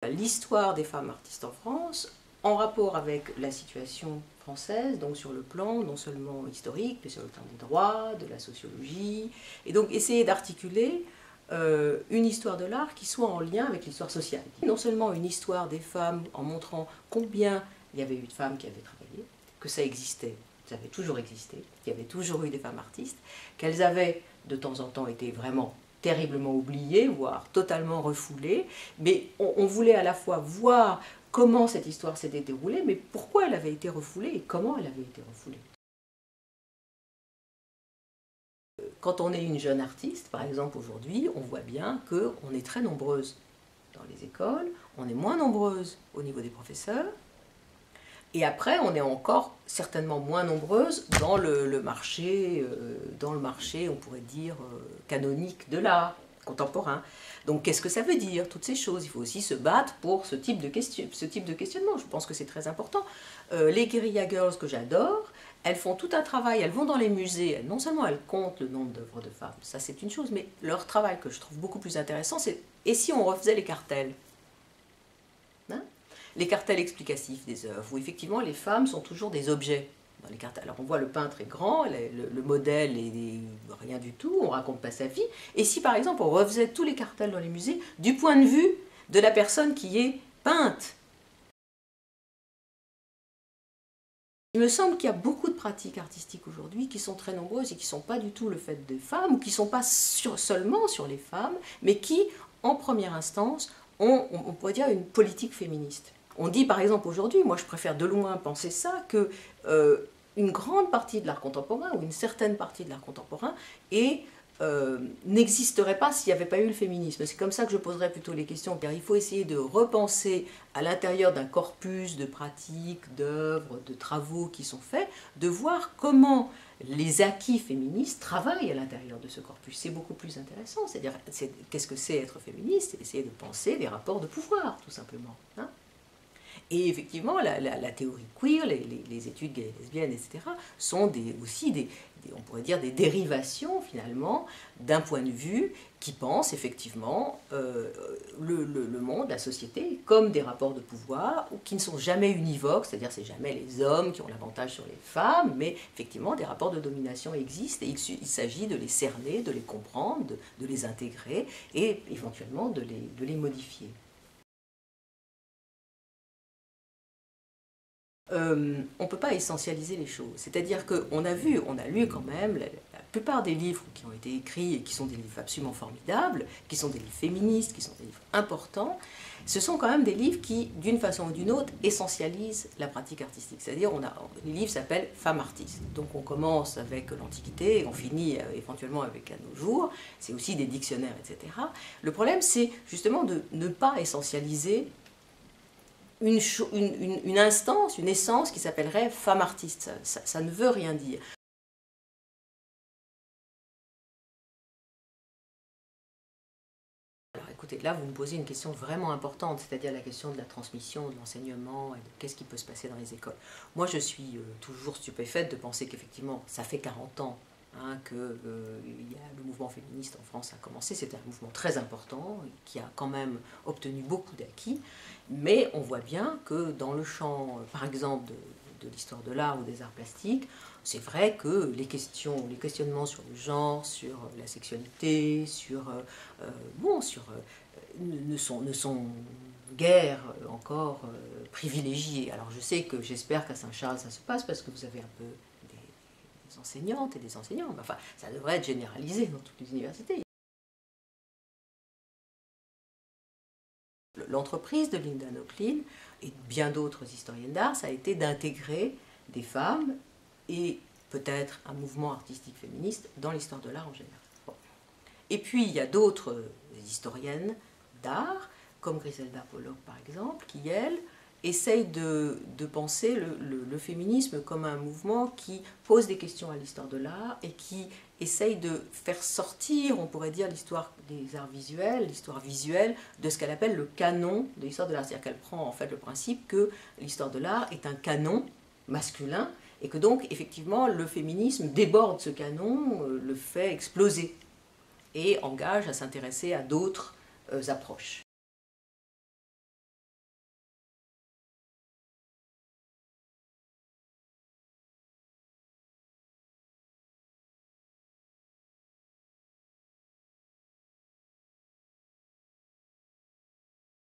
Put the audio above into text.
l'histoire des femmes artistes en France en rapport avec la situation française, donc sur le plan non seulement historique, mais sur le plan des droits, de la sociologie, et donc essayer d'articuler une histoire de l'art qui soit en lien avec l'histoire sociale. Non seulement une histoire des femmes en montrant combien il y avait eu de femmes qui avaient travaillé, que ça existait, ça avait toujours existé, qu'il y avait toujours eu des femmes artistes, qu'elles avaient de temps en temps été vraiment terriblement oubliées, voire totalement refoulées, mais on voulait à la fois voir comment cette histoire s'était déroulée, mais pourquoi elle avait été refoulée et comment elle avait été refoulée. Quand on est une jeune artiste, par exemple aujourd'hui, on voit bien qu'on est très nombreuses dans les écoles, on est moins nombreuses au niveau des professeurs, et après on est encore certainement moins nombreuses dans le marché, on pourrait dire, canonique de l'art contemporain. Donc qu'est-ce que ça veut dire, toutes ces choses? Il faut aussi se battre pour ce type de questionnement, je pense que c'est très important. Les Guerrilla Girls que j'adore, elles font tout un travail, elles vont dans les musées, non seulement elles comptent le nombre d'œuvres de femmes, ça c'est une chose, mais leur travail que je trouve beaucoup plus intéressant, c'est et si on refaisait les cartels, hein, les cartels explicatifs des œuvres, où effectivement les femmes sont toujours des objets dans les cartels. Alors on voit le peintre est grand, le modèle est rien du tout, on raconte pas sa vie, et si par exemple on refaisait tous les cartels dans les musées du point de vue de la personne qui est peinte. Il me semble qu'il y a beaucoup de pratiques artistiques aujourd'hui qui sont très nombreuses et qui ne sont pas du tout le fait des femmes, ou qui ne sont pas seulement sur les femmes, mais qui, en première instance, ont, on pourrait dire, une politique féministe. On dit par exemple aujourd'hui, moi je préfère de loin penser ça, que une grande partie de l'art contemporain, ou une certaine partie de l'art contemporain, n'existerait pas s'il n'y avait pas eu le féminisme. C'est comme ça que je poserais plutôt les questions, car il faut essayer de repenser à l'intérieur d'un corpus de pratiques, d'œuvres, de travaux qui sont faits, de voir comment les acquis féministes travaillent à l'intérieur de ce corpus. C'est beaucoup plus intéressant, c'est-à-dire qu'est-ce que c'est être féministe? C'est essayer de penser des rapports de pouvoir, tout simplement. Hein. Et effectivement, la théorie queer, les études gays et lesbiennes, etc., sont aussi on pourrait dire des dérivations, finalement, d'un point de vue qui pense, effectivement, le monde, la société, comme des rapports de pouvoir, qui ne sont jamais univoques, c'est-à-dire c'est jamais les hommes qui ont l'avantage sur les femmes, mais effectivement, des rapports de domination existent, et il s'agit de les cerner, de les comprendre, de les intégrer, et éventuellement de les modifier. On ne peut pas essentialiser les choses. C'est-à-dire qu'on a vu, on a lu quand même la plupart des livres qui ont été écrits et qui sont des livres absolument formidables, qui sont des livres féministes, qui sont des livres importants, ce sont quand même des livres qui, d'une façon ou d'une autre, essentialisent la pratique artistique. C'est-à-dire, les livres s'appellent Femmes artistes. Donc on commence avec l'Antiquité et on finit éventuellement avec à nos jours. C'est aussi des dictionnaires, etc. Le problème, c'est justement de ne pas essentialiser une instance, une essence qui s'appellerait femme artiste. Ça ne veut rien dire. Alors écoutez, là vous me posez une question vraiment importante, c'est-à-dire la question de la transmission, de l'enseignement, et de qu'est-ce qui peut se passer dans les écoles. Moi je suis toujours stupéfaite de penser qu'effectivement, ça fait 40 ans hein, que le mouvement féministe en France a commencé. C'était un mouvement très important, qui a quand même obtenu beaucoup d'acquis. Mais on voit bien que dans le champ, par exemple, de l'histoire de l'art ou des arts plastiques, c'est vrai que les questionnements sur le genre, sur la sexualité, ne sont guère encore privilégiés. Alors je sais que j'espère qu'à Saint-Charles ça se passe parce que vous avez un peu des enseignantes et des enseignants, mais enfin ça devrait être généralisé dans toutes les universités. L'entreprise de Linda Nochlin et bien d'autres historiennes d'art, ça a été d'intégrer des femmes et peut-être un mouvement artistique féministe dans l'histoire de l'art en général. Bon. Et puis il y a d'autres historiennes d'art, comme Griselda Pollock par exemple, qui elles essayent de penser le féminisme comme un mouvement qui pose des questions à l'histoire de l'art et qui essaye de faire sortir, on pourrait dire, l'histoire des arts visuels, l'histoire visuelle, de ce qu'elle appelle le canon de l'histoire de l'art. C'est-à-dire qu'elle prend en fait le principe que l'histoire de l'art est un canon masculin et que donc, effectivement, le féminisme déborde ce canon, le fait exploser et engage à s'intéresser à d'autres approches.